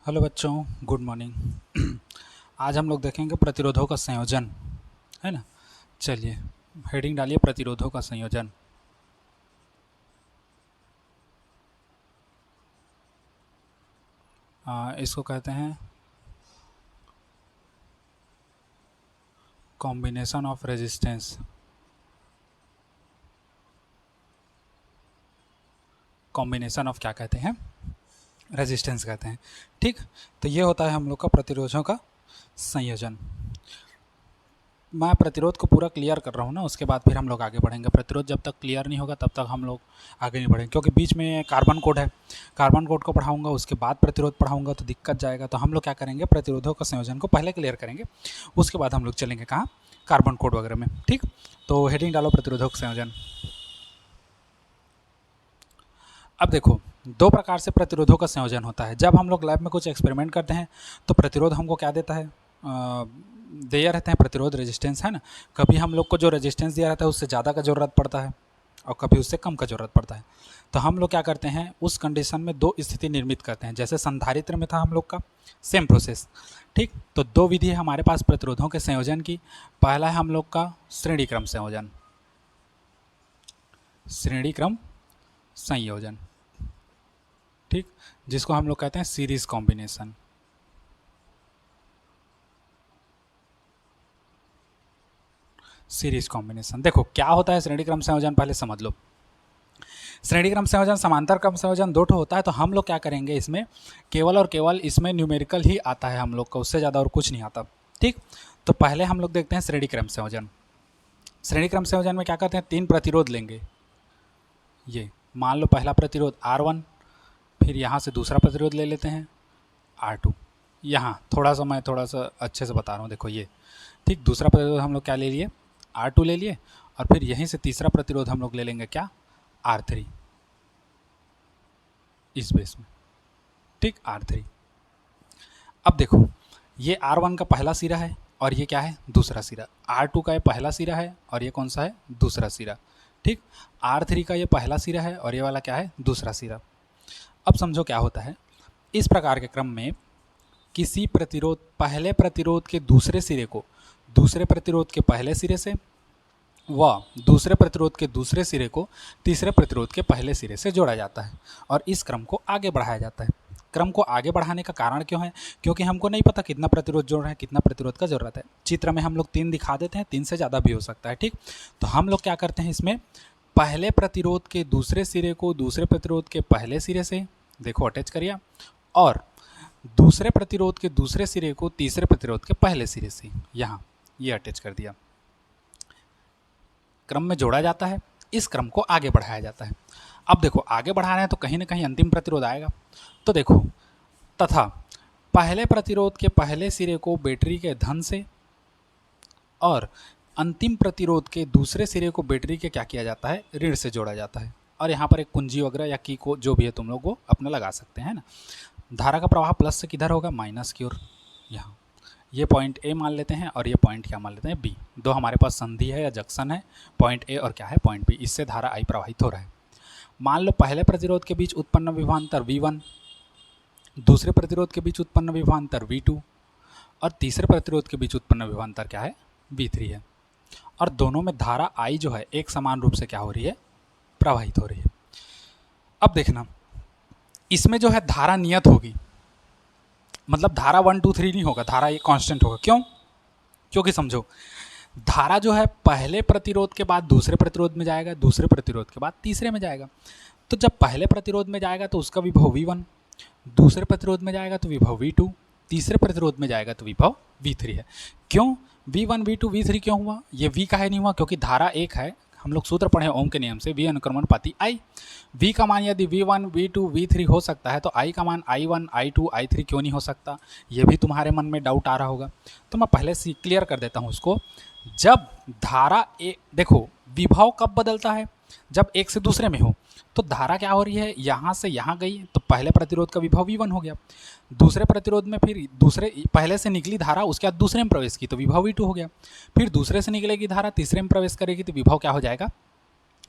Hello बच्चों, good morning. आज हम लोग देखेंगे प्रतिरोधों का संयोजन, है ना। चलिए, हेडिंग डालिए प्रतिरोधों का संयोजन। इसको कहते हैं combination of resistance. Combination of क्या कहते हैं? रेजिस्टेंस कहते हैं। ठीक, तो ये होता है हम लोग का प्रतिरोधों का संयोजन। मैं प्रतिरोध को पूरा क्लियर कर रहा हूँ ना, उसके बाद फिर हम लोग आगे बढ़ेंगे। प्रतिरोध जब तक क्लियर नहीं होगा तब तक हम लोग आगे नहीं बढ़ेंगे, क्योंकि बीच में कार्बन कोड है। कार्बन कोड को पढ़ाऊंगा, उसके बाद प्रतिरोध पढ़ाऊंगा तो दिक्कत जाएगा। तो हम लोग क्या करेंगे, प्रतिरोधों का संयोजन को पहले क्लियर करेंगे, उसके बाद हम लोग चलेंगे कहाँ, कार्बन कोड वगैरह में। ठीक, तो हेडिंग डालो प्रतिरोधों का संयोजन। अब देखो, दो प्रकार से प्रतिरोधों का संयोजन होता है। जब हम लोग लैब में कुछ एक्सपेरिमेंट करते हैं तो प्रतिरोध हमको क्या देता है, दिया रहते हैं प्रतिरोध, रेजिस्टेंस, है ना। कभी हम लोग को जो रेजिस्टेंस दिया रहता है उससे ज़्यादा का ज़रूरत पड़ता है और कभी उससे कम का ज़रूरत पड़ता है। तो हम लोग क्या करते हैं, उस कंडीशन में दो स्थिति निर्मित करते हैं। जैसे संधारित्र में था हम लोग का सेम प्रोसेस। ठीक, तो दो विधि है हमारे पास प्रतिरोधों के संयोजन की। पहला है हम लोग का श्रेणी क्रम संयोजन। श्रेणी क्रम संयोजन, ठीक, जिसको हम लोग कहते हैं सीरीज कॉम्बिनेशन। सीरीज कॉम्बिनेशन, देखो क्या होता है श्रेणी क्रम संयोजन, पहले समझ लो। श्रेणी क्रम संयोजन, समांतर क्रम संयोजन दो ठो होता है। तो हम लोग क्या करेंगे, इसमें केवल और केवल इसमें न्यूमेरिकल ही आता है हम लोग का, उससे ज़्यादा और कुछ नहीं आता। ठीक, तो पहले हम लोग देखते हैं श्रेणी क्रम संयोजन। श्रेणी क्रम संयोजन में क्या करते हैं, तीन प्रतिरोध लेंगे। ये मान लो पहला प्रतिरोध R1, फिर यहाँ से दूसरा प्रतिरोध ले लेते हैं R2। यहाँ मैं थोड़ा सा अच्छे से बता रहा हूँ, देखो ये। ठीक, दूसरा प्रतिरोध हम लोग क्या ले लिए, R2 ले लिए, और फिर यहीं से तीसरा प्रतिरोध हम लोग ले लेंगे क्या, R3, इस बेस में। ठीक, R3। अब देखो, ये R1 का पहला सिरा है और ये क्या है, दूसरा सिरा। R2 का ये पहला सिरा है और ये कौन सा है, दूसरा सिरा। ठीक, R3 का ये पहला सिरा है और ये वाला क्या है, दूसरा सिरा। अब समझो क्या होता है, इस प्रकार के क्रम में किसी प्रतिरोध, पहले प्रतिरोध के दूसरे सिरे को दूसरे प्रतिरोध के पहले सिरे से व दूसरे प्रतिरोध के दूसरे सिरे को तीसरे प्रतिरोध के पहले सिरे से जोड़ा जाता है और इस क्रम को आगे बढ़ाया जाता है। क्रम को आगे बढ़ाने का कारण क्यों है, क्योंकि हमको नहीं पता कितना प्रतिरोध जोड़ रहे हैं, कितना प्रतिरोध का जरूरत है। चित्र में हम लोग 3 दिखा देते हैं, 3 से ज़्यादा भी हो सकता है। ठीक, तो हम लोग क्या करते हैं, इसमें पहले प्रतिरोध के दूसरे सिरे को दूसरे प्रतिरोध के पहले सिरे से, देखो अटैच करिए, और दूसरे प्रतिरोध के दूसरे सिरे को तीसरे प्रतिरोध के पहले सिरे से, यहाँ ये अटैच कर दिया। क्रम में जोड़ा जाता है, इस क्रम को आगे बढ़ाया जाता है। अब देखो, आगे बढ़ा रहे हैं तो कहीं ना कहीं अंतिम प्रतिरोध आएगा। तो देखो, तथा पहले प्रतिरोध के पहले सिरे को बैटरी के धन से और अंतिम प्रतिरोध के दूसरे सिरे को बैटरी के क्या किया जाता है, ऋण से जोड़ा जाता है। और यहाँ पर एक कुंजी वगैरह या की को जो भी है तुम लोग वो अपना लगा सकते हैं ना। धारा का प्रवाह प्लस से किधर होगा, माइनस की ओर। यहाँ ये पॉइंट ए मान लेते हैं और ये पॉइंट क्या मान लेते हैं, बी। दो हमारे पास संधि है या जंक्शन है, पॉइंट ए और क्या है, पॉइंट बी। इससे धारा आई प्रवाहित हो रहा है। मान लो पहले प्रतिरोध के बीच उत्पन्न विभवांतर V1, दूसरे प्रतिरोध के बीच उत्पन्न विभवांतर V2 और तीसरे प्रतिरोध के बीच उत्पन्न विभवांतर क्या है, V3 है। और दोनों में धारा I जो है एक समान रूप से क्या हो रही है, प्रवाहित हो रही है। अब देखना, इसमें जो है धारा नियत होगी, मतलब धारा 1 2 3 नहीं होगा, धारा ये कांस्टेंट होगा। क्यों, क्योंकि समझो, धारा जो है पहले प्रतिरोध के बाद दूसरे प्रतिरोध में जाएगा, दूसरे प्रतिरोध के बाद तीसरे में जाएगा। तो जब पहले प्रतिरोध में जाएगा तो उसका विभव V1, दूसरे प्रतिरोध में जाएगा तो विभव V2, तीसरे प्रतिरोध में जाएगा तो विभव V3 है। क्यों V1 V2 V3 क्यों हुआ, ये V का है नहीं हुआ, क्योंकि धारा एक है। हम लोग सूत्र पढ़े ओम के नियम से, V अनुक्रमणपाती I। V का मान यदि V1 V2 V3 हो सकता है तो I का मान I1 I2 I3 क्यों नहीं हो सकता, ये भी तुम्हारे मन में डाउट आ रहा होगा। तो मैं पहले से क्लियर कर देता हूँ उसको। जब धारा देखो, विभव कब बदलता है, जब एक से दूसरे में हो। तो धारा क्या हो रही है, यहाँ से यहाँ गई तो पहले प्रतिरोध का विभव V1 हो गया, दूसरे प्रतिरोध में फिर दूसरे पहले से निकली धारा उसके बाद दूसरे में प्रवेश की तो विभव V2 हो गया, फिर दूसरे से निकलेगी धारा तीसरे में प्रवेश करेगी तो विभव क्या हो जाएगा,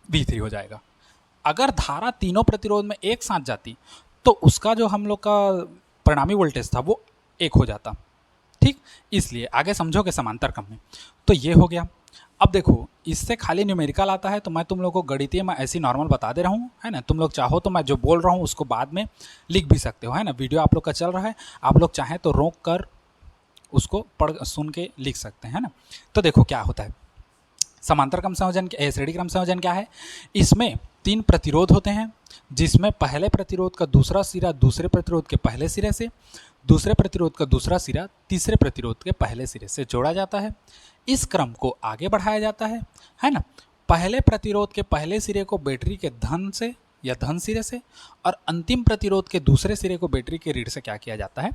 V3 हो जाएगा। अगर धारा तीनों प्रतिरोध में एक साथ जाती तो उसका जो हम लोग का परिणामी वोल्टेज था वो 1 हो जाता। ठीक, इसलिए आगे समझोगे समांतर क्रम में। तो ये हो गया। अब देखो, इससे खाली न्यूमेरिकल आता है तो मैं तुम लोगों को गणितीय मैं ऐसी नॉर्मल बता दे रहा हूँ, है ना। तुम लोग चाहो तो मैं जो बोल रहा हूँ उसको बाद में लिख भी सकते हो, है ना। वीडियो आप लोग का चल रहा है, आप लोग चाहें तो रोक कर उसको पढ़ सुन के लिख सकते हैं, है ना। तो देखो क्या होता है, समांतर क्रम संयोजन, श्रेणी क्रम संयोजन क्या है। इसमें 3 प्रतिरोध होते हैं, जिसमें पहले प्रतिरोध का दूसरा सिरा दूसरे प्रतिरोध के पहले सिरे से, दूसरे प्रतिरोध का दूसरा सिरा तीसरे प्रतिरोध के पहले सिरे से जोड़ा जाता है। इस क्रम को आगे बढ़ाया जाता है ना। पहले प्रतिरोध के पहले सिरे को बैटरी के धन से या धन सिरे से, और अंतिम प्रतिरोध के दूसरे सिरे को बैटरी के ऋण से क्या किया जाता है,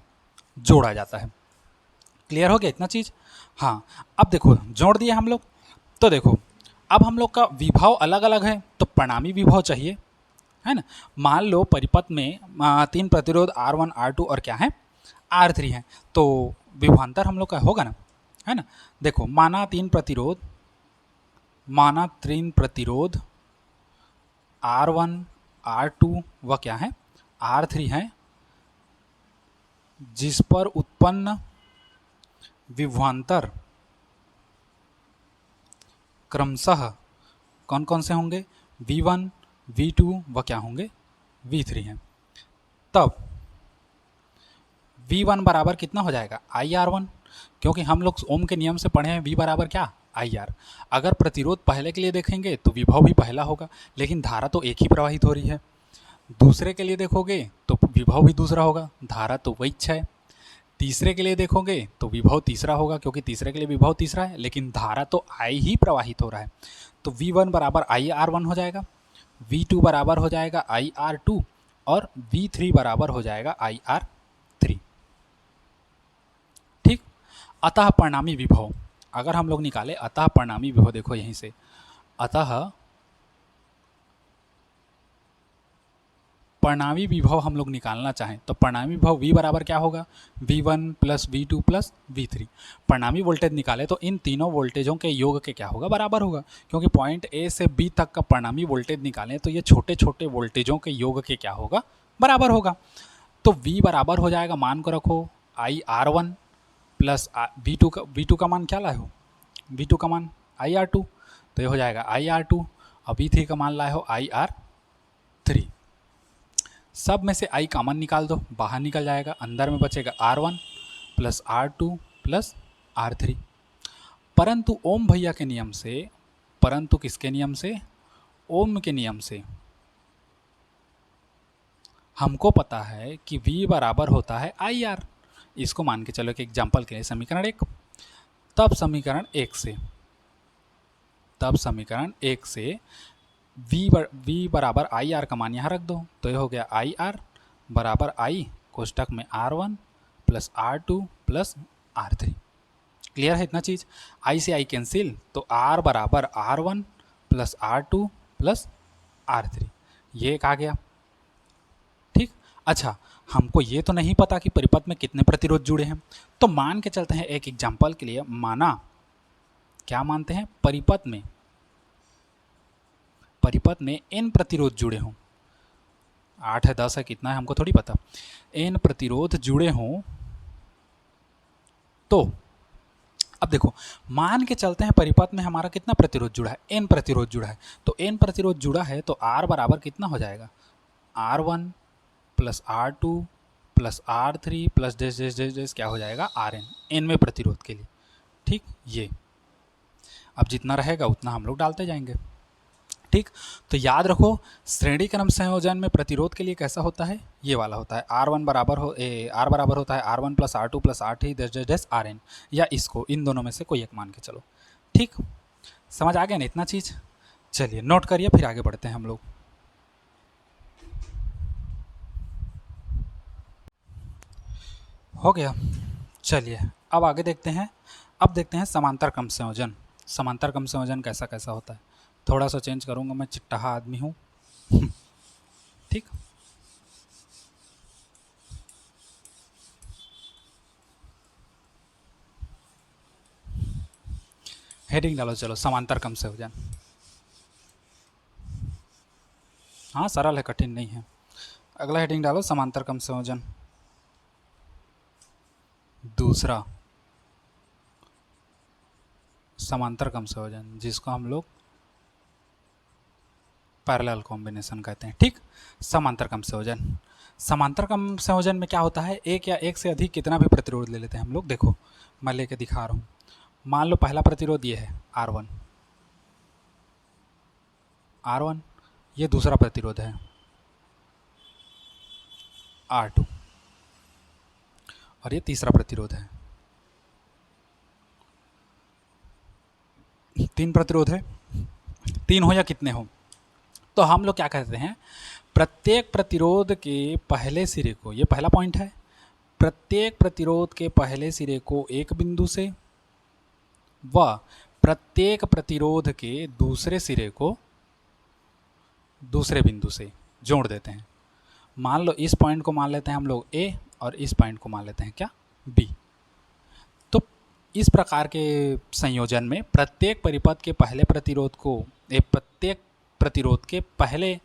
जोड़ा जाता है। क्लियर हो गया इतना चीज। हाँ, अब देखो जोड़ दिए हम लोग। तो देखो, अब हम लोग का विभव अलग अलग है तो परिणामी विभव चाहिए, है ना। मान लो परिपथ में 3 प्रतिरोध R1 R2 और क्या है, R3 है, तो विभवांतर हम लोग का होगा ना, है ना। देखो, माना 3 प्रतिरोध R1 R2 व क्या है, R3 है, जिस पर उत्पन्न विभवांतर क्रमशः कौन कौन से होंगे, V1 V2 व क्या होंगे, V3 हैं। तब V1 बराबर कितना हो जाएगा, IR1, क्योंकि हम लोग ओम के नियम से पढ़े हैं V बराबर क्या, IR। अगर प्रतिरोध पहले के लिए देखेंगे तो विभव भी पहला होगा, लेकिन धारा तो एक ही प्रवाहित हो रही है। दूसरे के लिए देखोगे तो विभव भी दूसरा होगा, धारा तो वही है। तीसरे के लिए देखोगे तो विभव तीसरा होगा, क्योंकि तीसरे के लिए विभव तीसरा है, लेकिन धारा तो I ही प्रवाहित हो रहा है। तो V1 बराबर IR1 हो जाएगा, V2 बराबर हो जाएगा IR2 और V3 बराबर हो जाएगा IR3। ठीक, अतः परिणामी विभव अगर हम लोग निकाले, अतः परिणामी विभव देखो यहीं से, अतः परिणामी विभव हम लोग निकालना चाहें तो परिणामी विभव V बराबर क्या होगा, V1 plus V2 plus V3। परिणामी वोल्टेज निकाले तो इन तीनों वोल्टेजों के योग के क्या होगा, बराबर होगा, क्योंकि पॉइंट A से B तक का परिणामी वोल्टेज निकालें तो ये छोटे छोटे वोल्टेजों के योग के क्या होगा, बराबर होगा। तो V बराबर हो जाएगा, मान को रखो IR1 प्लस V2 का मान क्या लाए हो, V2 का मान IR2, तो ये हो जाएगा IR2, और V3 का मान लाए हो IR3। सब में से I कॉमन निकाल दो, बाहर निकल जाएगा, अंदर में बचेगा R1 plus R2 plus R3। परंतु ओम भैया के नियम से, परंतु किसके नियम से, ओम के नियम से हमको पता है कि V बराबर होता है IR। इसको मान के चलो कि एग्जाम्पल के लिए समीकरण 1, तब समीकरण 1 से V बराबर IR का मान यहाँ रख दो, तो ये हो गया IR बराबर I कोष्टक में R1 plus R2 plus R3। Clear है इतना चीज़। I से I कैंसिल, तो R बराबर R1 plus R2 plus R3, ये एक आ गया। ठीक, अच्छा, हमको ये तो नहीं पता कि परिपथ में कितने प्रतिरोध जुड़े हैं, तो मान के चलते हैं एक एग्जाम्पल के लिए, माना क्या मानते हैं, परिपथ में n प्रतिरोध जुड़े हों, 8 है 10 है कितना है हमको थोड़ी पता, n प्रतिरोध जुड़े हों। तो अब देखो, मान के चलते हैं परिपथ में हमारा कितना प्रतिरोध जुड़ा है, n प्रतिरोध जुड़ा है। तो n प्रतिरोध जुड़ा है तो R बराबर कितना हो जाएगा, R1 plus R2 plus R3 plus डेस क्या हो जाएगा, RN, n में प्रतिरोध के लिए। ठीक, ये अब जितना रहेगा उतना हम लोग डालते जाएंगे। ठीक, तो याद रखो, श्रेणी क्रम संयोजन में प्रतिरोध के लिए कैसा होता है, ये वाला होता है, R बराबर होता है R1 plus R2 plus R3 डेस RN, या इसको इन दोनों में से कोई एक मान के चलो। ठीक, समझ आ गया ना इतना चीज़। चलिए नोट करिए, फिर आगे बढ़ते हैं हम लोग। हो गया, चलिए अब आगे देखते हैं। अब देखते हैं समांतर क्रम संयोजन। समांतर क्रम संयोजन कैसा कैसा होता है, थोड़ा सा चेंज करूंगा, मैं चिट्टाहा आदमी हूँ। ठीक, हेडिंग डालो, चलो समांतर क्रम संयोजन। हाँ सरल है, कठिन नहीं है। अगला हेडिंग डालो समांतर क्रम संयोजन। दूसरा समांतर क्रम संयोजन, जिसको हम लोग पैरेलल कॉम्बिनेशन कहते हैं। ठीक, समांतर क्रम संयोजन। समांतर क्रम संयोजन में क्या होता है, एक या एक से अधिक कितना भी प्रतिरोध ले लेते हैं हम लोग। देखो मैं लेके दिखा रहा हूँ। मान लो पहला प्रतिरोध ये है R1, R1, ये दूसरा प्रतिरोध है R2, और ये तीसरा प्रतिरोध है। तीन प्रतिरोध है, तीन हो या कितने हो, तो हम लोग क्या कहते हैं, प्रत्येक प्रतिरोध के पहले सिरे को, ये पहला पॉइंट है, प्रत्येक प्रतिरोध के पहले सिरे को एक बिंदु से व प्रत्येक प्रतिरोध के दूसरे सिरे को दूसरे बिंदु से जोड़ देते हैं। मान लो इस पॉइंट को मान लेते हैं हम लोग A और इस पॉइंट को मान लेते हैं क्या, B। तो इस प्रकार के संयोजन में प्रत्येक परिपथ के पहले प्रतिरोध को, प्रत्येक प्रतिरोध के पहले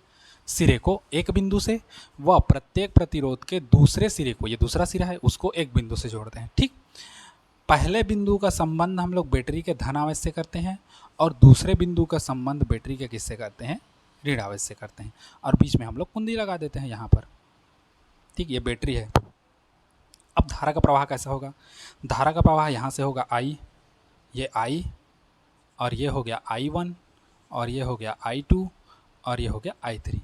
सिरे को एक बिंदु से व प्रत्येक प्रतिरोध के दूसरे सिरे को, ये दूसरा सिरा है, उसको एक बिंदु से जोड़ते हैं। ठीक, पहले बिंदु का संबंध हम लोग बैटरी के धन आवेश से करते हैं और दूसरे बिंदु का संबंध बैटरी के किससे करते हैं, ऋण आवेश से करते हैं, और बीच में हम लोग कुंडी लगा देते हैं यहाँ पर। ठीक, ये बैटरी है। अब धारा का प्रवाह कैसा होगा, धारा का प्रवाह यहाँ से होगा I, ये I, और ये हो गया I1, और ये हो गया I2, और ये हो गया I3।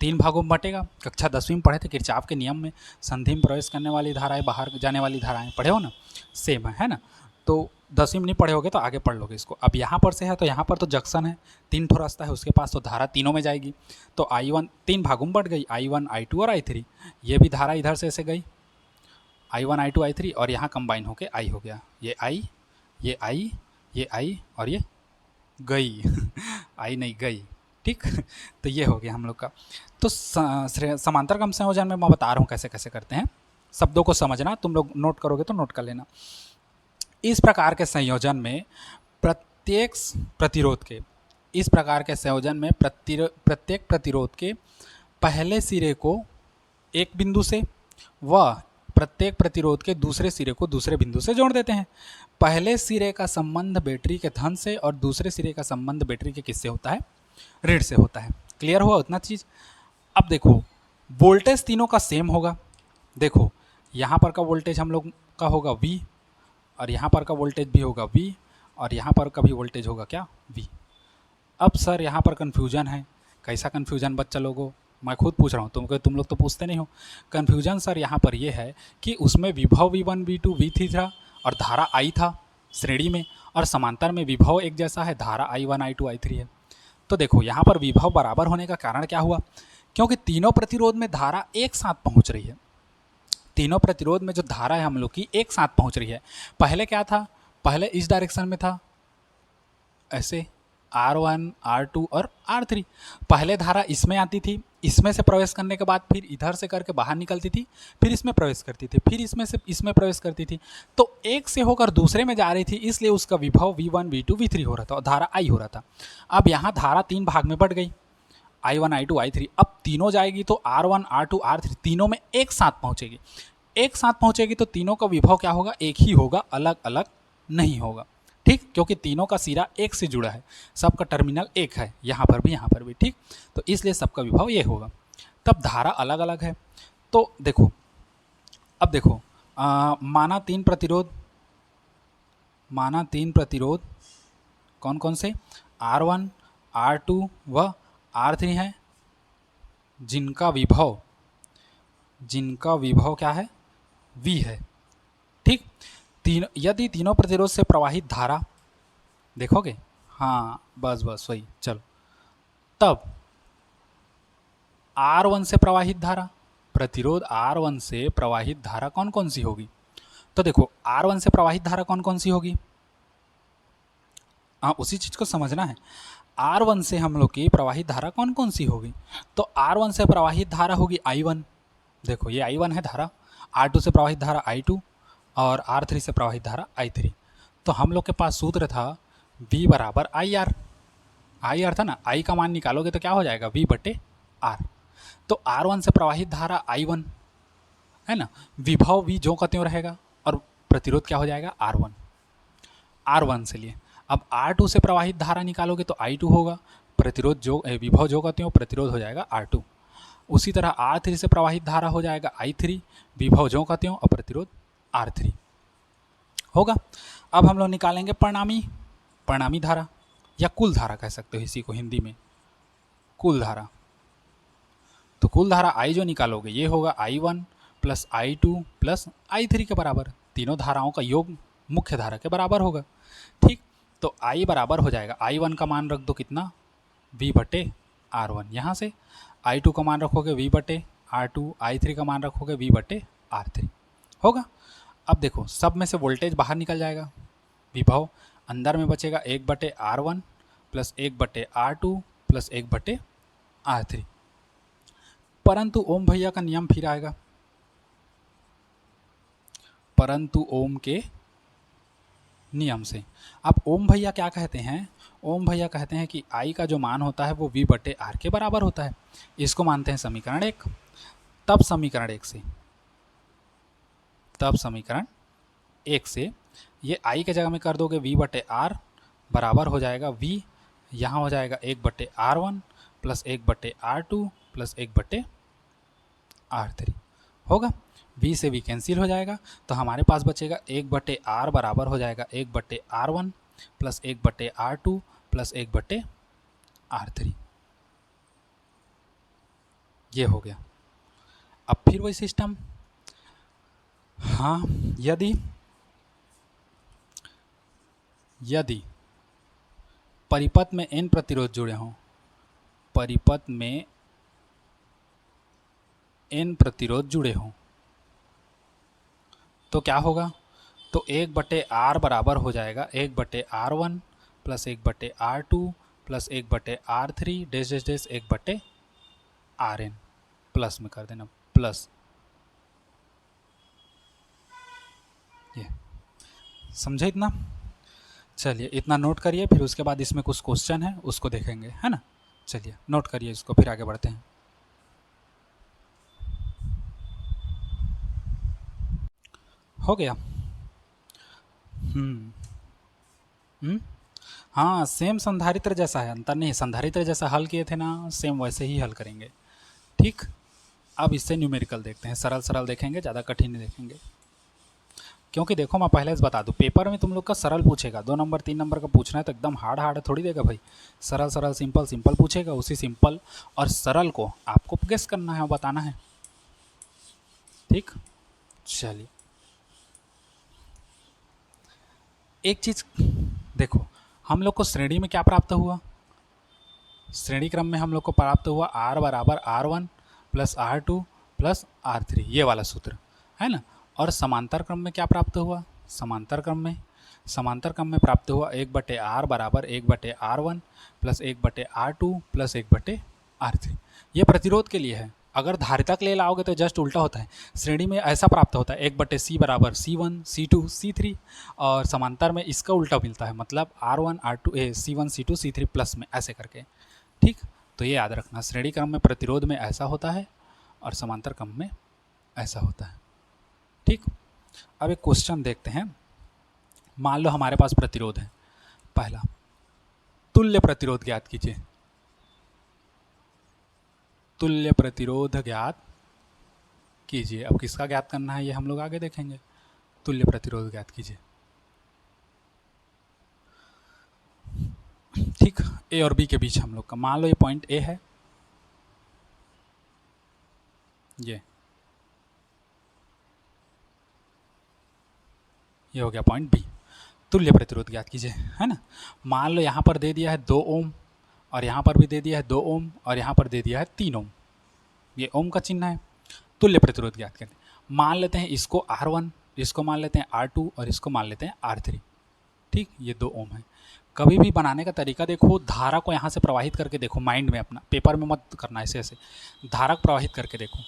तीन भागों में बटेगा। कक्षा 10वीं में पढ़े थे किरचॉफ के नियम में, संधि में प्रवेश करने वाली धाराएं, बाहर जाने वाली धाराएं, पढ़े हो ना, सेम है ना। तो 10वीं में नहीं पढ़े होगे तो आगे पढ़ लोगे इसको। अब यहाँ पर से है तो यहाँ पर तो जंक्शन है, तीन ठो रास्ता है उसके पास, तो धारा तीनों में जाएगी। तो I1 तीन भागों में बढ़ गई, I1, I2 और I3। ये भी धारा इधर से ऐसे गई, I1, I2, I3, और यहाँ कंबाइन होके I हो गया, ये I, ये I, ये I, और ये गई I नहीं गई। ठीक, तो ये हो गया हम लोग का। तो समांतर क्रम संयोजन में मैं बता रहा हूँ कैसे कैसे करते हैं, शब्दों को समझना, तुम लोग नोट करोगे तो नोट कर लेना। इस प्रकार के संयोजन में प्रत्येक प्रतिरोध के, इस प्रकार के संयोजन में प्रत्येक प्रतिरोध के पहले सिरे को एक बिंदु से व प्रत्येक प्रतिरोध के दूसरे सिरे को दूसरे बिंदु से जोड़ देते हैं। पहले सिरे का संबंध बैटरी के धन से और दूसरे सिरे का संबंध बैटरी के किससे होता है, ऋण से होता है। क्लियर हुआ उतना चीज़। अब देखो वोल्टेज तीनों का सेम होगा। देखो यहाँ पर का वोल्टेज हम लोग का होगा V, और यहाँ पर का वोल्टेज भी होगा V, और यहाँ पर का भी वोल्टेज होगा क्या, V। अब सर यहाँ पर कन्फ्यूजन है, कैसा कन्फ्यूजन बच्चा लोगों, मैं खुद पूछ रहा हूँ, तुम लोग तो पूछते नहीं हो। कन्फ्यूजन सर यहाँ पर ये है कि उसमें विभव V1, V2, V3 था और धारा I था श्रेणी में, और समांतर में विभव एक जैसा है, धारा I1, I2, I3 है। तो देखो यहाँ पर विभव बराबर होने का कारण क्या हुआ, क्योंकि तीनों प्रतिरोध में धारा एक साथ पहुँच रही है। तीनों प्रतिरोध में जो धारा है हम लोग की एक साथ पहुँच रही है। पहले क्या था, पहले इस डायरेक्शन में था ऐसे R1, R2 और R3। पहले धारा इसमें आती थी, इसमें से प्रवेश करने के बाद फिर इधर से करके बाहर निकलती थी, फिर इसमें प्रवेश करती थी, फिर इसमें से इसमें प्रवेश करती थी। तो एक से होकर दूसरे में जा रही थी, इसलिए उसका विभव V1, V2, V3 हो रहा था और धारा I हो रहा था। अब यहाँ धारा तीन भाग में बढ़ गई, I1, I2, I3। अब तीनों जाएगी तो R1, R2, R3 तीनों में एक साथ पहुँचेगी। एक साथ पहुँचेगी तो तीनों का विभव क्या होगा, एक ही होगा, अलग अलग नहीं होगा। ठीक, क्योंकि तीनों का सिरा एक से जुड़ा है, सबका टर्मिनल एक है, यहाँ पर भी। ठीक, तो इसलिए सबका विभव ये होगा। तब धारा अलग अलग है। तो देखो, अब देखो माना तीन प्रतिरोध कौन कौन से, R1, R2 व R3 हैं, जिनका विभव क्या है, V है। ठीक, यदि तीनों प्रतिरोध से प्रवाहित धारा देखोगे, हाँ बस वही, चलो। तब R1 से प्रवाहित धारा, प्रतिरोध R1 से प्रवाहित धारा कौन कौन सी होगी, तो देखो R1 से प्रवाहित धारा कौन कौन सी होगी, हाँ उसी चीज़ को समझना है। R1 से हम लोग की प्रवाहित धारा कौन कौन सी होगी, तो R1 से प्रवाहित धारा होगी I1, देखो ये I1 है धारा। R2 से प्रवाहित धारा I2 और R3 से प्रवाहित धारा I3। तो हम लोग के पास सूत्र था V बराबर IR, IR था ना, I का मान निकालोगे तो क्या हो जाएगा, V बटे R। तो R1 से प्रवाहित धारा I1, है ना। विभव V जो का त्यों रहेगा और प्रतिरोध क्या हो जाएगा R1। R1 से लिए अब R2 से प्रवाहित धारा निकालोगे तो I2 होगा, प्रतिरोध जो विभव जो का त्यों प्रतिरोध हो जाएगा R2। उसी तरह R3 से प्रवाहित धारा हो जाएगा I3, विभव जो का त्यों और प्रतिरोध R3 होगा। अब हम लोग निकालेंगे परिणामी धारा या कुल धारा कह सकते हो इसी को हिंदी में, कुल धारा। तो कुल धारा I जो निकालोगे ये होगा I1 plus I2 plus I3 के बराबर, तीनों धाराओं का योग मुख्य धारा के बराबर होगा। ठीक, तो I बराबर हो जाएगा, I1 का मान रख दो कितना, V/R1, यहाँ से I2 का मान रखोगे V/R2, I3 का मान रखोगे V/R3 होगा। अब देखो सब में से वोल्टेज बाहर निकल जाएगा, विभव अंदर में बचेगा 1/R1 plus 1/R2 plus 1/R3। परंतु ओम भैया का नियम फिर आएगा, परंतु ओम के नियम से। अब ओम भैया क्या कहते हैं, ओम भैया कहते हैं कि I का जो मान होता है वो V/R के बराबर होता है। इसको मानते हैं समीकरण 1। तब समीकरण 1 से ये I के जगह में कर दोगे V/R बराबर हो जाएगा V, यहाँ हो जाएगा 1/R1 plus 1/R2 plus 1/R3 होगा। V से V कैंसिल हो जाएगा तो हमारे पास बचेगा 1/R बराबर हो जाएगा 1/R1 plus 1/R2 plus 1/R3। ये हो गया। अब फिर वही सिस्टम, हाँ, यदि परिपथ में n प्रतिरोध जुड़े हों, परिपथ में n प्रतिरोध जुड़े हों तो क्या होगा, तो 1/R बराबर हो जाएगा 1/R1 plus 1/R2 plus 1/R3 dash dash dash 1/Rn, plus में कर देना प्लस। ये समझे इतना? चलिए इतना नोट करिए, फिर उसके बाद इसमें कुछ क्वेश्चन है उसको देखेंगे, है ना। चलिए नोट करिए इसको, फिर आगे बढ़ते हैं। हो गया। हाँ, सेम संधारित्र जैसा है, अंतर नहीं। संधारित्र जैसा हल किए थे ना, सेम वैसे ही हल करेंगे। ठीक, अब इससे न्यूमेरिकल देखते हैं, सरल सरल देखेंगे, ज़्यादा कठिन नहीं देखेंगे। क्योंकि देखो मैं पहले से बता दूं, पेपर में तुम लोग का सरल पूछेगा, 2 नंबर 3 नंबर का पूछना है तो एकदम हार्ड थोड़ी देगा भाई। सरल सरल सिंपल सिंपल पूछेगा, उसी सिंपल और सरल को आपको गेस करना है, बताना है। ठीक, चलिए एक चीज़ देखो, हम लोग को श्रेणी में क्या प्राप्त हुआ, श्रेणी क्रम में हम लोग को प्राप्त हुआ R बराबर R1 plus R2 plus R3, ये वाला सूत्र है ना। और समांतर क्रम में क्या प्राप्त हुआ, समांतर क्रम में प्राप्त हुआ 1/R बराबर 1/R1 plus 1/R2 plus 1/R3। ये प्रतिरोध के लिए है। अगर धारिता के लिए लाओगे तो जस्ट उल्टा होता है, श्रेणी में ऐसा प्राप्त होता है 1/C बराबर C1 C2 C3, और समांतर में इसका उल्टा मिलता है, मतलब R1 R2 C1 C2 C3 plus में ऐसे करके। ठीक, तो ये याद रखना, श्रेणी क्रम में प्रतिरोध में ऐसा होता है और समांतर क्रम में ऐसा होता है। ठीक, अब एक क्वेश्चन देखते हैं। मान लो हमारे पास प्रतिरोध है, पहला तुल्य प्रतिरोध ज्ञात कीजिए। तुल्य प्रतिरोध ज्ञात कीजिए। अब किसका ज्ञात करना है ये हम लोग आगे देखेंगे। तुल्य प्रतिरोध ज्ञात कीजिए। ठीक, ए और बी के बीच हम लोग का, मान लो ये पॉइंट ए है, ये हो गया पॉइंट बी। तुल्य प्रतिरोध ज्ञात कीजिए, है ना। मान लो यहाँ पर दे दिया है 2 ओम और यहाँ पर भी दे दिया है 2 ओम और यहाँ पर दे दिया है 3 ओम, ये ओम का चिन्ह है। तुल्य प्रतिरोध ज्ञात करते हैं। मान लेते हैं इसको R1, इसको मान लेते हैं R2 और इसको मान लेते हैं R3। ठीक, ये 2 ओम है। कभी भी बनाने का तरीका देखो, धारा को यहाँ से प्रवाहित करके देखो, माइंड में अपना, पेपर में मत करना ऐसे ऐसे, धारा को प्रवाहित करके देखो।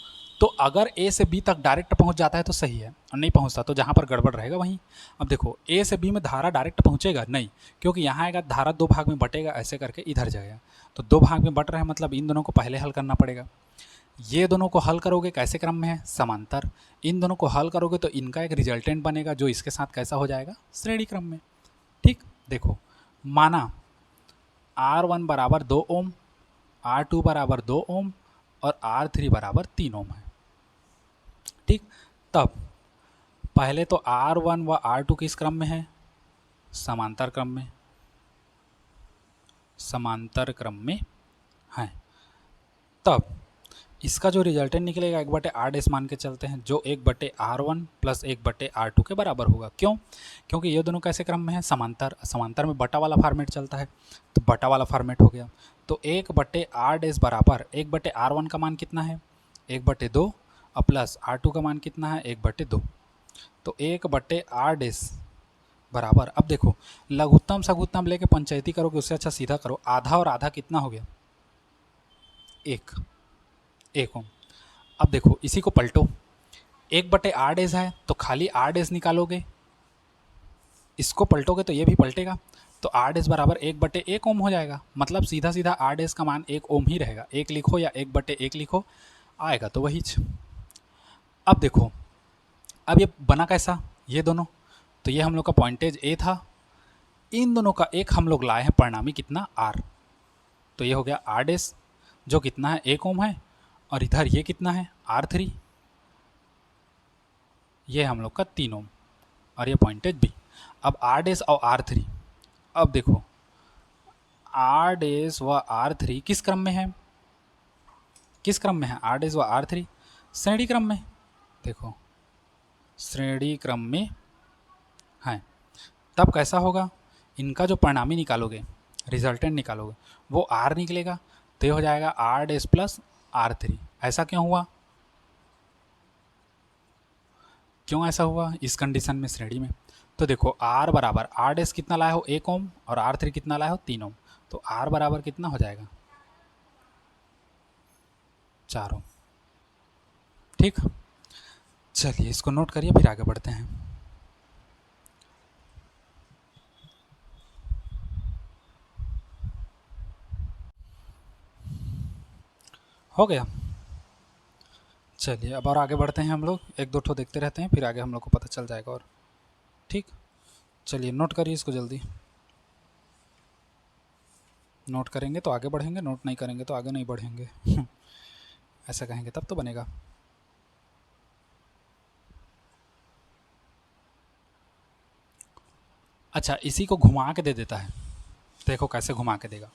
तो अगर ए से बी तक डायरेक्ट पहुँच जाता है तो सही है, और नहीं पहुँचता तो जहाँ पर गड़बड़ रहेगा वहीं। अब देखो ए से बी में धारा डायरेक्ट पहुँचेगा नहीं, क्योंकि यहाँ आएगा धारा 2 भाग में बटेगा, ऐसे करके इधर जाएगा। तो 2 भाग में बट रहा है, मतलब इन दोनों को पहले हल करना पड़ेगा। ये दोनों को हल करोगे कैसे क्रम में है, समांतर। इन दोनों को हल करोगे तो इनका एक रिजल्टेंट बनेगा जो इसके साथ कैसा हो जाएगा, श्रेणी क्रम में। ठीक, देखो माना R1 बराबर 2 ओम, R2 बराबर 2 ओम और R3 बराबर 3 ओम है। ठीक, तब पहले तो R1 व R2 किस क्रम में है, समांतर क्रम में, समांतर क्रम में है। तब इसका जो रिजल्टेंट निकलेगा 1/r' मान के चलते हैं, जो 1/r1 प्लस 1/r2 के बराबर होगा। क्यों? क्योंकि ये दोनों कैसे क्रम में है, समांतर। समांतर में बटा वाला फॉर्मेट चलता है, तो बटा वाला फॉर्मेट हो गया। तो 1/r' बराबर 1/r1 का मान कितना है, 1/2 और प्लस r2 का मान कितना है, 1/2। तो 1/r' बराबर, अब देखो लघुत्तम सघुत्तम लेके पंचायती करोगे उससे अच्छा सीधा करो। आधा और आधा कितना हो गया, 1 ओम। अब देखो इसी को पलटो, 1/r' है तो खाली r' निकालोगे, इसको पलटोगे तो ये भी पलटेगा, तो r' बराबर 1/1 ओम हो जाएगा। मतलब सीधा सीधा r' का मान 1 ओम ही रहेगा। 1 लिखो या 1/1 लिखो, आएगा तो वही। अब देखो, अब ये बना कैसा, ये दोनों, तो ये हम लोग का पॉइंटेज A था, इन दोनों का एक हम लोग लाए हैं परिणामी कितना, R। तो ये हो गया r' जो कितना है, 1 ओम है, और इधर ये कितना है, R3, ये हम लोग का 3 ओम, और ये पॉइंटेज B। अब r' और R3, अब देखो r' व R3 किस क्रम में है, किस क्रम में है, r' व R3 श्रेणी क्रम में। देखो श्रेणी क्रम में है, तब कैसा होगा, इनका जो परिणामी निकालोगे, रिजल्टेंट निकालोगे, वो R निकलेगा, तो ये हो जाएगा r' प्लस R3। ऐसा क्यों हुआ, क्यों ऐसा हुआ इस कंडीशन में, श्रेणी में। तो देखो R बराबर r' कितना लाए हो, 1 ओम, और R3 कितना लाए हो, 3 ओम। तो R बराबर कितना हो जाएगा, 4 ओम। ठीक, चलिए इसको नोट करिए, फिर आगे बढ़ते हैं। हो गया, चलिए अब और आगे बढ़ते हैं हम लोग, एक दो ठो देखते रहते हैं, फिर आगे हम लोग को पता चल जाएगा और। ठीक, चलिए नोट करिए इसको जल्दी, नोट करेंगे तो आगे बढ़ेंगे, नोट नहीं करेंगे तो आगे नहीं बढ़ेंगे। ऐसा कहेंगे तब तो बनेगा। अच्छा, इसी को घुमा के दे देता है, देखो कैसे घुमा के देगा।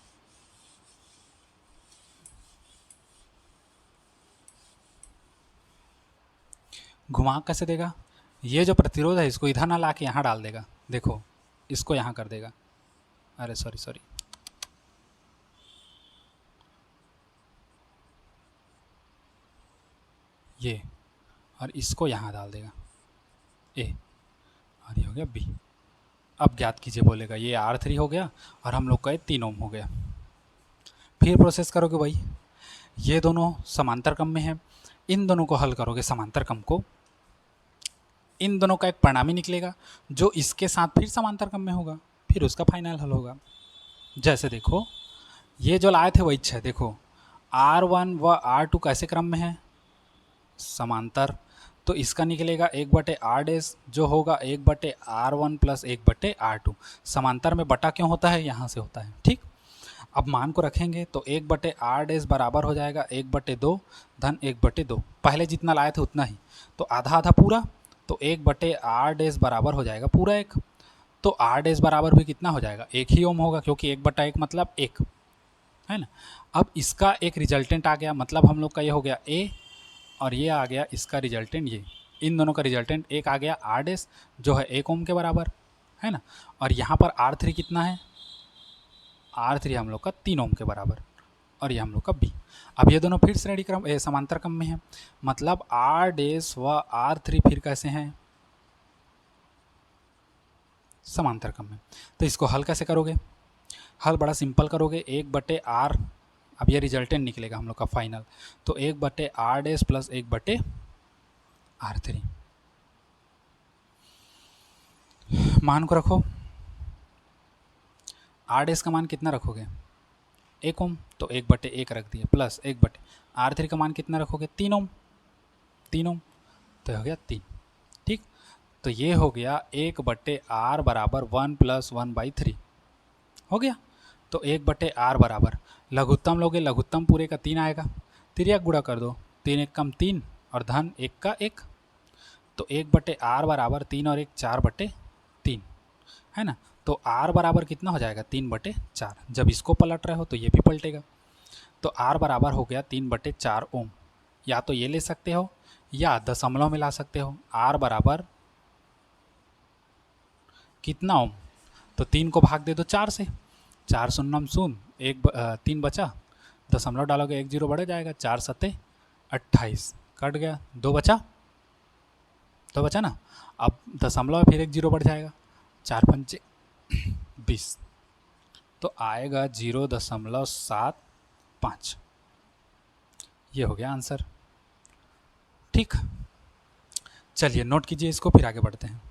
घुमा कैसे देगा, ये जो प्रतिरोध है इसको इधर ना ला के यहाँ डाल देगा, देखो इसको यहाँ कर देगा, अरे सॉरी सॉरी, ये, और इसको यहाँ डाल देगा A, और ये हो गया B। अब ज्ञात कीजिए बोलेगा, ये R3 हो गया और हम लोग का ये 3 ओम हो गया। फिर प्रोसेस करोगे भाई, ये दोनों समांतर क्रम में है, इन दोनों को हल करोगे समांतर क्रम को, इन दोनों का एक परिणामी निकलेगा जो इसके साथ फिर समांतर क्रम में होगा, फिर उसका फाइनल हल होगा। जैसे देखो ये जो लाए थे वही है, देखो R1 व R2 कैसे क्रम में है, समांतर, तो इसका निकलेगा 1/r' जो होगा 1/r1 प्लस 1/r2। समांतर में बटा क्यों होता है, यहाँ से होता है। ठीक, अब मान को रखेंगे तो 1/r' बराबर हो जाएगा 1/2 धन 1/2, पहले जितना लाए थे उतना ही, तो आधा आधा पूरा, तो 1/r' बराबर हो जाएगा पूरा 1। तो r' बराबर भी कितना हो जाएगा, 1 ही ओम होगा, क्योंकि 1/1 मतलब 1 है ना। अब इसका एक रिजल्टेंट आ गया, मतलब हम लोग का ये हो गया A, और ये आ गया इसका रिजल्टेंट, ये इन दोनों का रिजल्टेंट एक आ गया r' जो है 1 ओम के बराबर है ना, और यहाँ पर R3 कितना है, R3 हम लोग का 3 ओम के बराबर, और ये हम लोग का B। अब ये दोनों फिर श्रेणी क्रम समांतर क्रम में है, मतलब r' व R3 फिर कैसे हैं, समांतर क्रम में। तो इसको हल कैसे करोगे, हल बड़ा सिंपल करोगे, 1/r, अब ये रिजल्टेंट निकलेगा हम लोग का फाइनल, तो 1/r' प्लस 1/r3, मान को रखो, r' का मान कितना रखोगे, 1 ओम, तो 1/1 रख दिए, प्लस 1/R3 का मान कितना रखोगे, 3 ओम, 3 ओम, तो हो गया 3। ठीक, तो ये हो गया 1/R बराबर 1 + 1/3 हो गया। तो 1/R बराबर लघुत्तम लोगे, लघुत्तम पूरे का 3 आएगा, तिर्यक गुणा कर दो, 3 एक कम 3 और धन 1 का 1, तो 1/R बराबर 3 और 1 4/3 है ना। तो R बराबर कितना हो जाएगा, 3/4। जब इसको पलट रहे हो तो ये भी पलटेगा, तो R बराबर हो गया 3/4 ओम। या तो ये ले सकते हो या दशमलव में ला सकते हो। R बराबर कितना ओम, तो 3 को भाग दे दो 4 से, 4 शून्यम शून्य, 3 बचा, दशमलव डालोगे 1 0 बढ़ जाएगा, 4 सत्ते 28, कट गया, 2 बचा, 2 बचा ना। अब दशमलव फिर 1 0 बढ़ जाएगा, 4 पंचे 20, तो आएगा 0.75। ये हो गया आंसर। ठीक, चलिए नोट कीजिए इसको, फिर आगे बढ़ते हैं।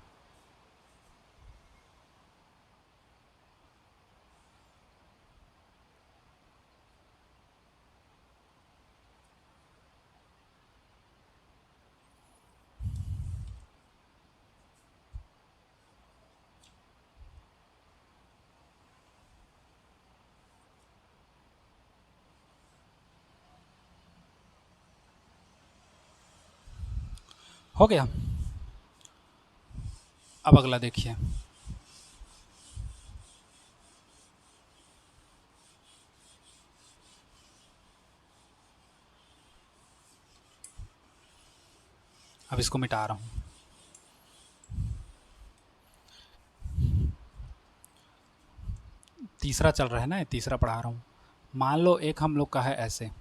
हो गया, अब अगला देखिए। अब इसको मिटा रहा हूँ। तीसरा चल रहा है ना, तीसरा पढ़ा रहा हूँ। मान लो एक हम लोग का है ऐसे,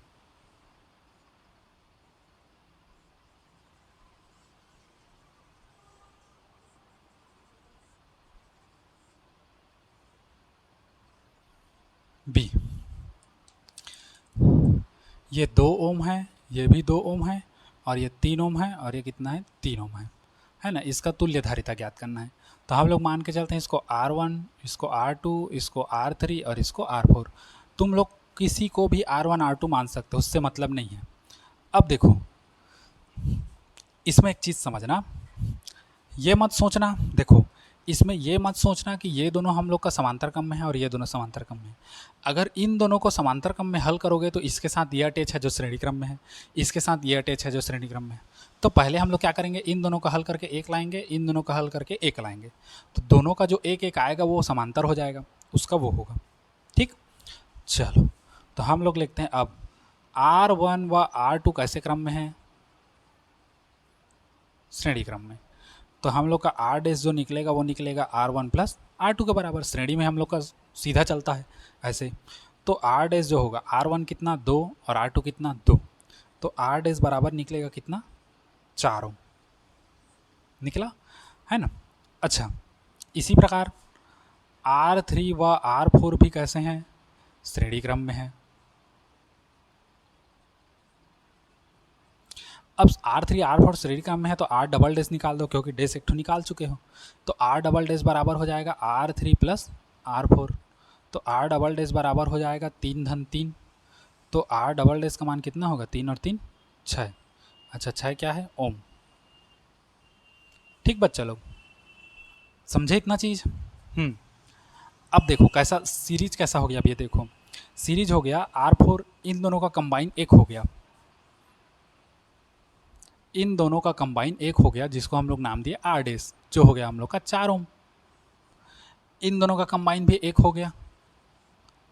बी, ये 2 ओम है, ये भी 2 ओम है, और ये 3 ओम है, और ये कितना है, 3 ओम है ना। इसका तुल्य धारिता ज्ञात करना है, तो हम लोग मान के चलते हैं इसको R1, इसको R2, इसको R3 और इसको R4। तुम लोग किसी को भी R1 R2 मान सकते हो, उससे मतलब नहीं है। अब देखो, इसमें एक चीज़ समझना, ये मत सोचना, देखो इसमें ये मत सोचना कि ये दोनों हम लोग का समांतर क्रम में है और ये दोनों समांतर क्रम में है। अगर इन दोनों को समांतर क्रम में हल करोगे तो इसके साथ ये अटैच है जो श्रेणी क्रम में है, इसके साथ ये अटैच है जो श्रेणी क्रम में है। तो पहले हम लोग क्या करेंगे, इन दोनों का हल करके एक लाएंगे, इन दोनों का हल करके एक लाएंगे, तो दोनों का जो एक एक आएगा वो समांतर हो जाएगा, उसका वो होगा। ठीक, चलो तो हम लोग लिखते हैं अब R1 व R2 कैसे क्रम में है, श्रेणी क्रम में। तो हम लोग का R डैश जो निकलेगा वो निकलेगा R1 + R2 के बराबर, श्रेणी में हम लोग का सीधा चलता है ऐसे। तो R डैश जो होगा, R1 कितना 2 और R2 कितना 2, तो R डैश बराबर निकलेगा कितना, 4 ओम निकला, है ना। अच्छा, इसी प्रकार R3 व R4 भी कैसे हैं, श्रेणी क्रम में है। अब R3 R4 श्रेणी क्रम में है तो R डबल डैश निकाल दो, क्योंकि डैश एक ठो निकाल चुके हो। तो R डबल डैश बराबर हो जाएगा R3 + R4, तो R डबल डैश बराबर हो जाएगा 3 धन 3, तो R डबल डैश का मान कितना होगा, 3 और 3 6। अच्छा, 6 क्या है, ओम। ठीक बच्चा लोग, समझे इतना चीज़। अब देखो कैसा सीरीज कैसा हो गया, अब ये देखो सीरीज हो गया R4, इन दोनों का कंबाइन एक हो गया, इन दोनों का कंबाइन एक हो गया, जिसको हम लोग नाम दिए R डैश, जो हो गया हम लोग का 4 ओम। इन दोनों का कंबाइन भी एक हो गया,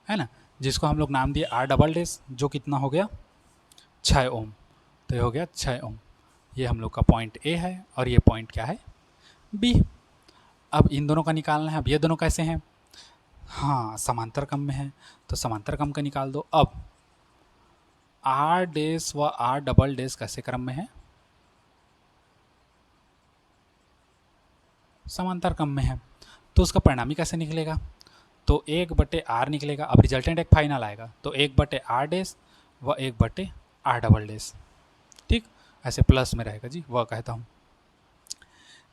है ना, जिसको हम लोग नाम दिए R डबल डैश, जो कितना हो गया, 6 ओम। तो ये हो गया 6 ओम। ये हम लोग का पॉइंट ए है और ये पॉइंट क्या है, बी। अब इन दोनों का निकालना है। अब ये दोनों कैसे हैं, हाँ समांतर क्रम में है, तो समांतर क्रम का निकाल दो। अब R डैश व R डबल डैश कैसे क्रम में है, समांतर क्रम में है, तो उसका परिणामी कैसे निकलेगा, तो 1/R निकलेगा। अब रिजल्टेंट एक फाइनल आएगा, तो 1/R डैश व 1/R डबल डैश। ठीक, ऐसे प्लस में रहेगा जी, वह कहता हूँ।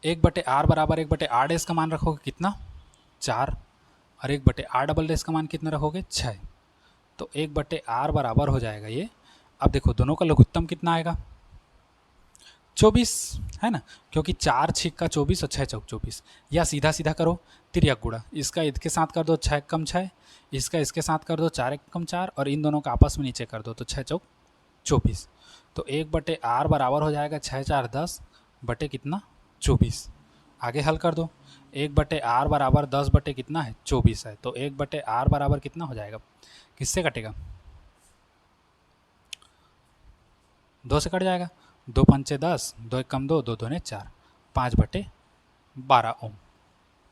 1/R बराबर 1/R डैश का मान रखोगे कितना, 4, और 1/R डबल डैश का मान कितना रखोगे, 6। तो 1/r बराबर हो जाएगा ये। अब देखो दोनों का लघुत्तम कितना आएगा, 24 है ना, क्योंकि 4 छिक का 24 और 6 चौक 24। या सीधा सीधा करो तिर्यक गुणा, इसका इसके साथ कर दो 6 कम 6, इसका इसके साथ कर दो 4 कम 4, और इन दोनों का आपस में नीचे कर दो तो 6 चौक 24। तो 1/r बराबर हो जाएगा 6 4 10 बटे कितना 24। आगे हल कर दो, 1/r बराबर 10 बटे कितना है 24 है, तो 1/r बराबर कितना हो जाएगा, किससे कटेगा, 2 से कट जाएगा, 2 पंचे 10, 2 एक कम 2, 2 दूने 4, 5/12 ओम।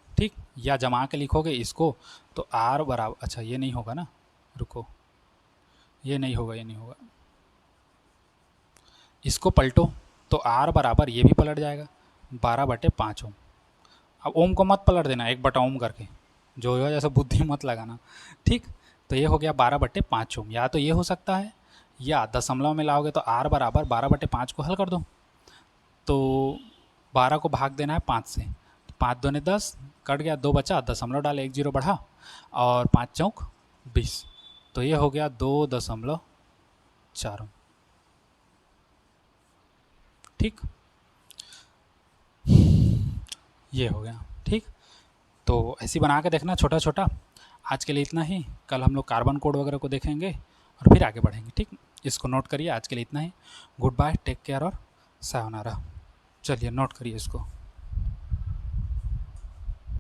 ठीक, या जमा के लिखोगे इसको तो r बराबर, अच्छा ये नहीं होगा ना, रुको, ये नहीं होगा, ये नहीं होगा, इसको पलटो तो r बराबर ये भी पलट जाएगा 12/5 ओम। अब ओम को मत पलट देना 1/ओम करके, जो हो जैसा बुद्धि मत लगाना। ठीक, तो ये हो गया 12/5 ओम। या तो ये हो सकता है, या दशमलव में लाओगे तो r बराबर 12/5 को हल कर दो, तो 12 को भाग देना है 5 से, 5 दूने 10, कट गया 2 बचा, दशमलव डाले 1 0 बढ़ा, और 5 चौक 20, तो ये हो गया 2.4 ओम। ठीक, ये हो गया। ठीक, तो ऐसी बना के देखना छोटा छोटा। आज के लिए इतना ही, कल हम लोग कार्बन कोड वगैरह को देखेंगे और फिर आगे बढ़ेंगे। ठीक, इसको नोट करिए, आज के लिए इतना ही। गुड बाय, टेक केयर और सायोनारा। चलिए नोट करिए इसको।